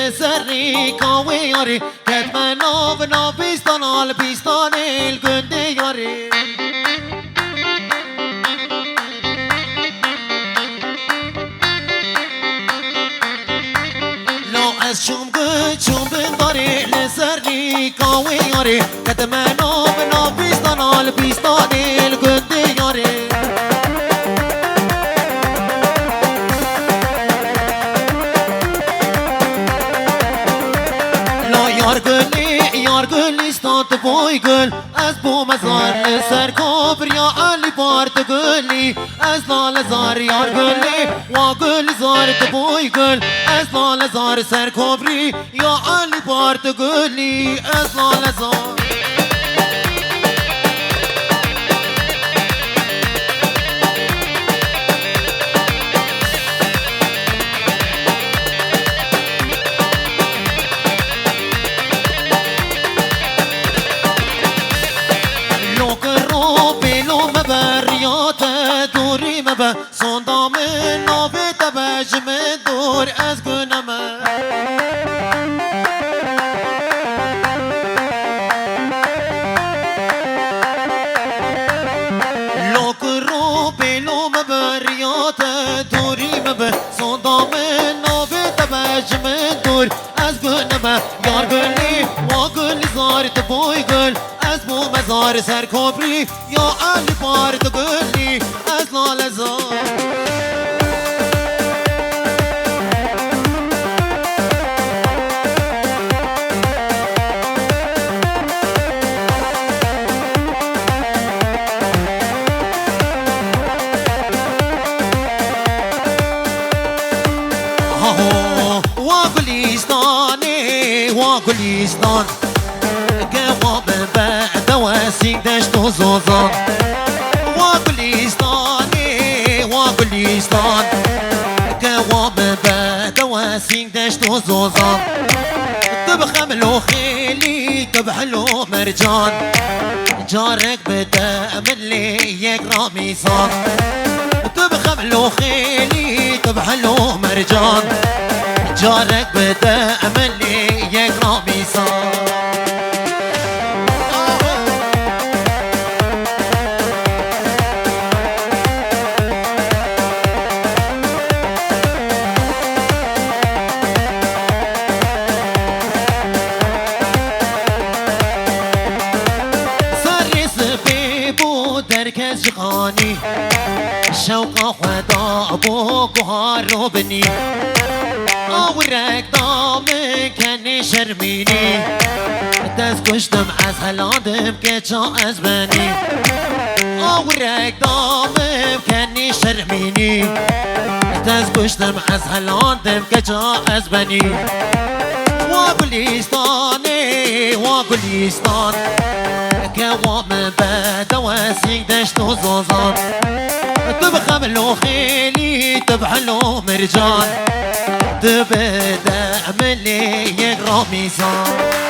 لسری کاوی یاری کتم ناو بیستان آل بیستان الگنده یاری لا از چوم بنداری لسری کاوی یاری کتم ناو بیستان آل بیستان الگنده یاری یار گلی ستات بوی گل از بو مزار سر کبر یا علی بارد گلی از لال زار یار گلی و گل زار بوی گل از لال زار سر کبری یا علی بارد گلی از لال زار به صندام نوی تبجم دور از گنمه لوک رو بلوم بریات دوری به صندام نوی تبجم دور از گنمه یار گلی و گلی زارت بوی گل از بو مزار سر کبری یا علی بارد گلی از لال زار و گلیستان قوام بعد واسیق دشت و زوزان و گلیستان قوام بعد واسیق دشت و زوزان تبخملو خیلی تبحلو مرجان جارك بدا من لي يقرا ميزان تبخملو خيلي تبحلو مرجان جارك بدا من لي يقرا ميزان جغاني شوقه خدا ابو قهار بني اورك دامك كني شرميني دست كشتم از هلادم که جا از بني اورك دامك كني شرميني دست كشتم از هلادم که جا از بني وگلیستان قوام بعد واسيق دشت وزوزان تبخملو خيلي تبحلو مرجان تبدا من لي يقرا ميزان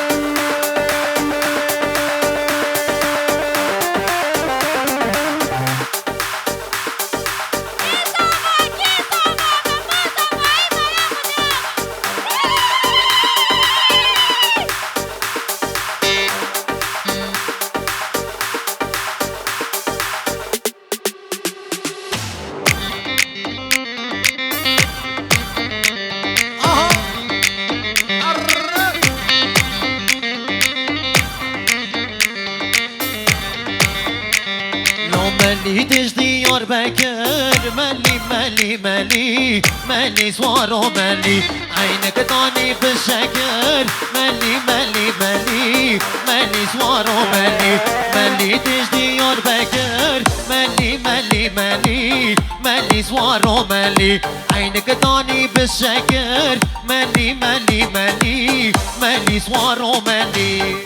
ملي تجدي يار بكر ملي ملي ملي ملي سوارو ملي عينك طاني بالشكر ملي ملي ملي ملي سوارو ملي ملي تجدي يار بكر ملي ملي ملي ملي سوارو ملي عينك طاني بالشكر ملي ملي ملي ملي سوارو ملي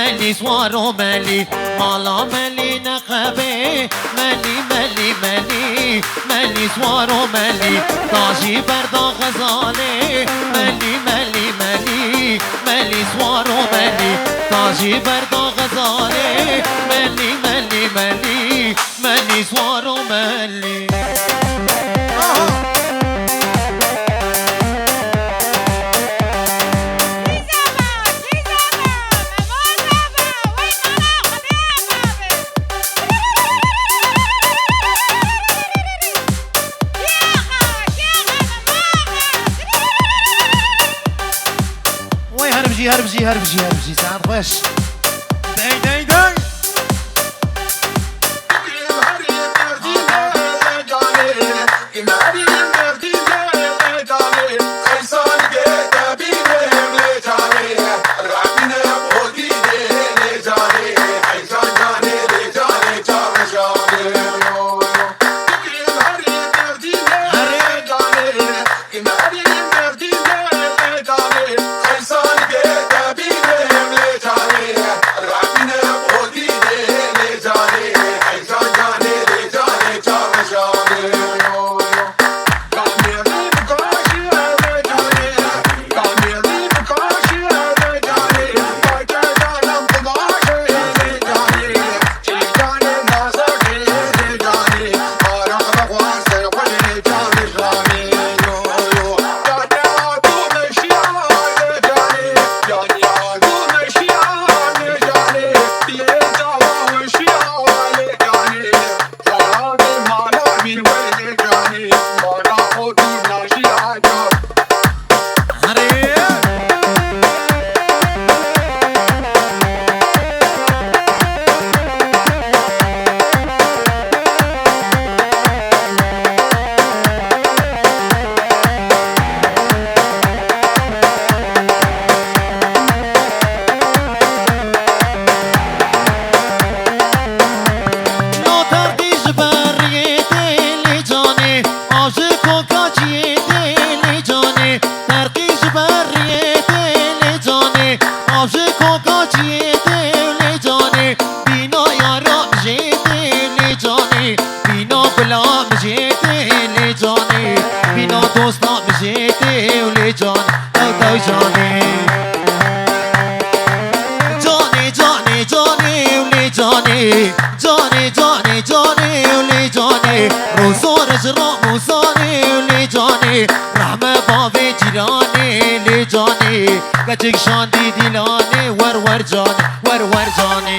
ملي سوارو ملي مالا ملي نقبي ملي ملي ملي ملي سوارو ملي طاجي بردا غزالي ملي ملي ملي ملي سوارو ملي طاجي بردا غزالي ملي ملي ملي ملي سوارو ملي هربجي ساعة خوش داي داي داي كتك شان دي ديلاني ور ور جاني ور ور جاني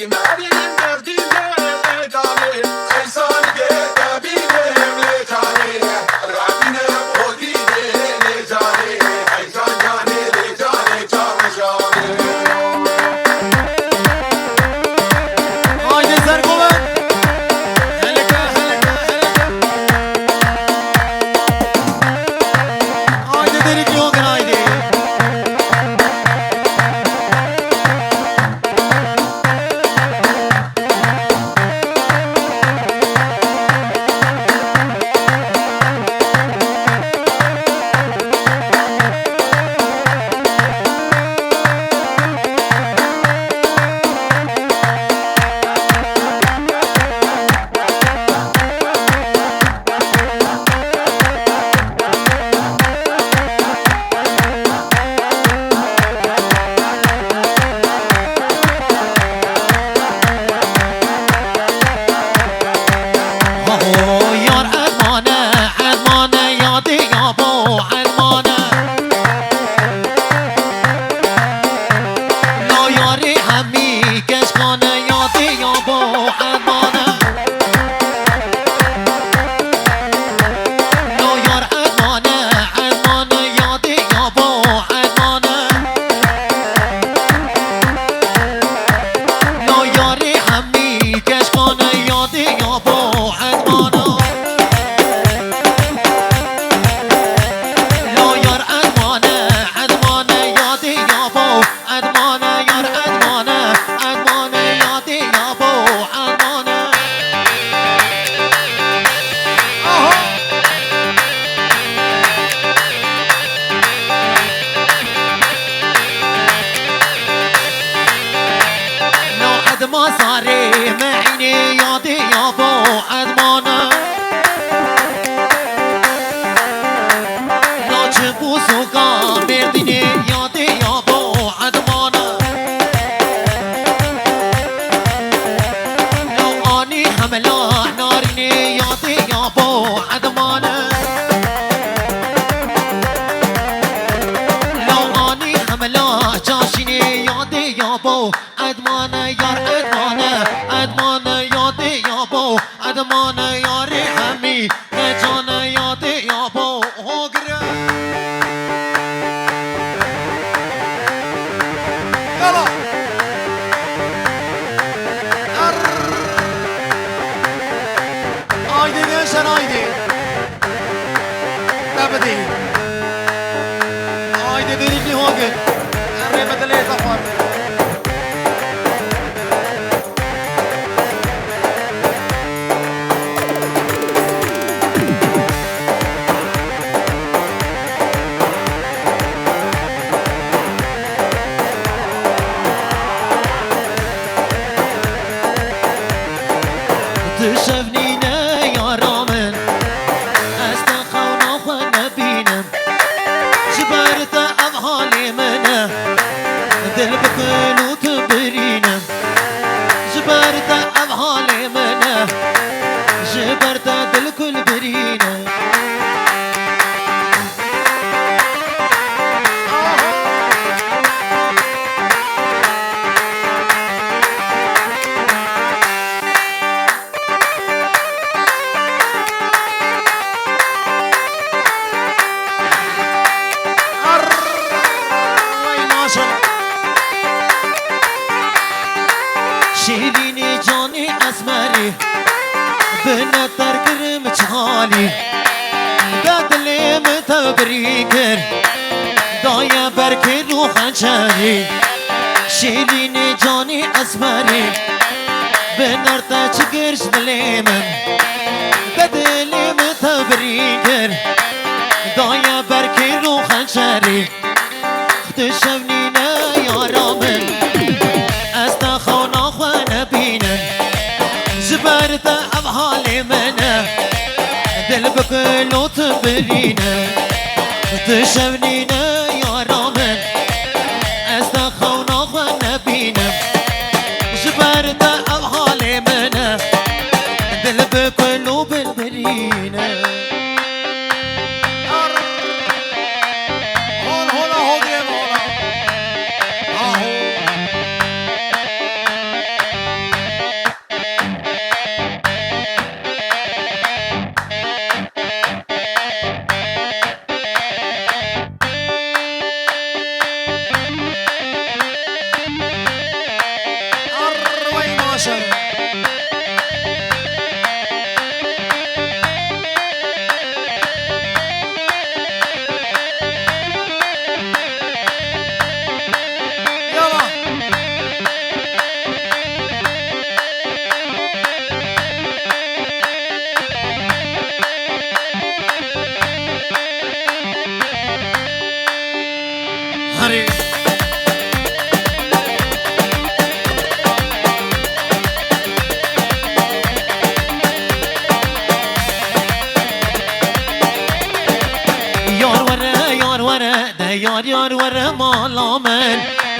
Imagine ما صاري معيني ياضي يابو عدمانا لاجب وسوقا برديني ياضي يابو عدمانا لو اني حملا نارني ياضي يابو عدمانا لو اني حملا جاشيني ياضي يابو عدمانا يار عدمانا عدمانا ياضي يابو عدمانا ياري حمي نجانا ياضي يابو هوغرا يلا haydi gençler haydi تبدي haydi derinli hoge Mehmet Ali Zafar تشفنينا يا رامن استخونا خوانا بينا جبرت أضحالي منا دل بكل وكبرينا جبرت أضحالي منا جبرت دل كل برينا شيليني جاني أسمري بنا تركرم جهالي بدلي متبريكر دايا بركي روح جاري شيليني جاني أسمري بنا تركرش دليمن بدلي متبريكر دايا بركي روح جاري اختشفنينا يا رامن استخونا خوانا بينا جبرت أضحالي منا دل بكل وتبرينا اختشفنينا يا رامن استخونا خوانا بينا جبرت أضحالي منا دل بكل وبالبرينا هولا هودري هولا اهو وين ماشي يلا هري یار ور مالا من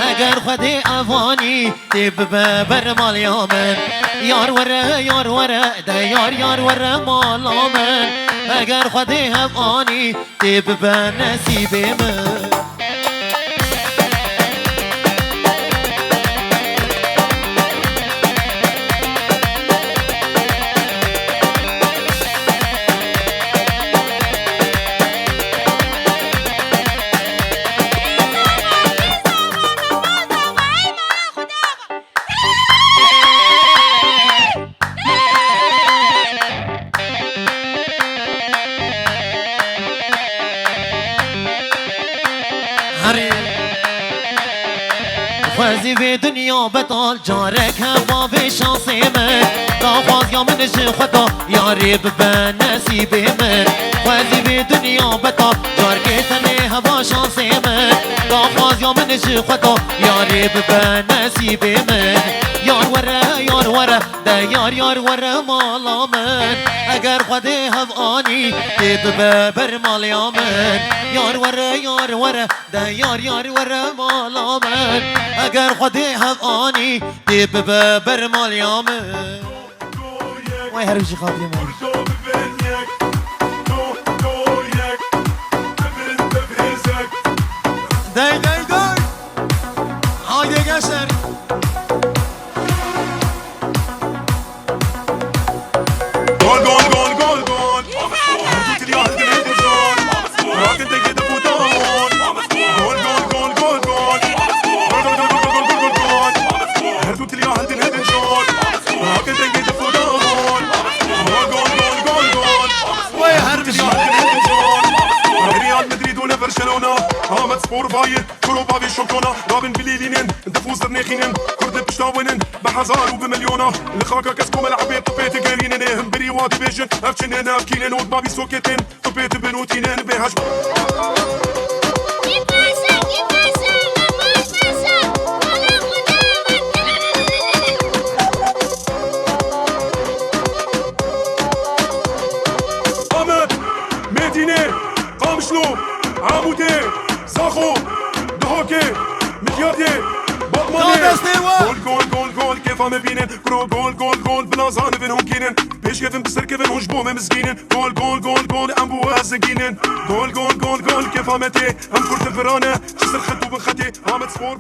اگر خود افانی تب بر مالیا من یار ور ده یار ور مالا من اگر خود افانی تب بر نصیب من خوازی به دنیا بطال جارک هم باب شانسی من تا خواز یا منش خدا یاری ببن نصیب من خوازی به دنیا بطال جارک تنه هوا شانسی من تا خواز یا منش خدا یاری ببن نصیب من یار وره یار وره ده یار وره مالا من اگر خودی هفانی دی ببر مالیا من یار وره ده یار وره مالا من اگر خودی هفانی دی ببر مالیا من وای هر بشی خاطری من دای هایده گشتر برشلونة عامد سبور باير كروبا في شوكونا رابن بليلينين دفوز درنيخينين كرد بشتاوينين بحزار وبمليونة لخاكا كسكو ملعبي طبيت قارينين هم بريواتي بيجن افشنين افكينين ودبابي سوكيتين طبيت بنوتينين بهاج قامت مدينة قامشلو عمودي زاخو دهوكي ملياردي بطماني جول كيف عم بينن كرو جول بلازان بينهم كينن بيش كيفن بسر كيفن هجبوم مسكينن جول ام بوا زقينن جول كيف عم تي هم كرت فرانه جسر خطو بخطي عم تصور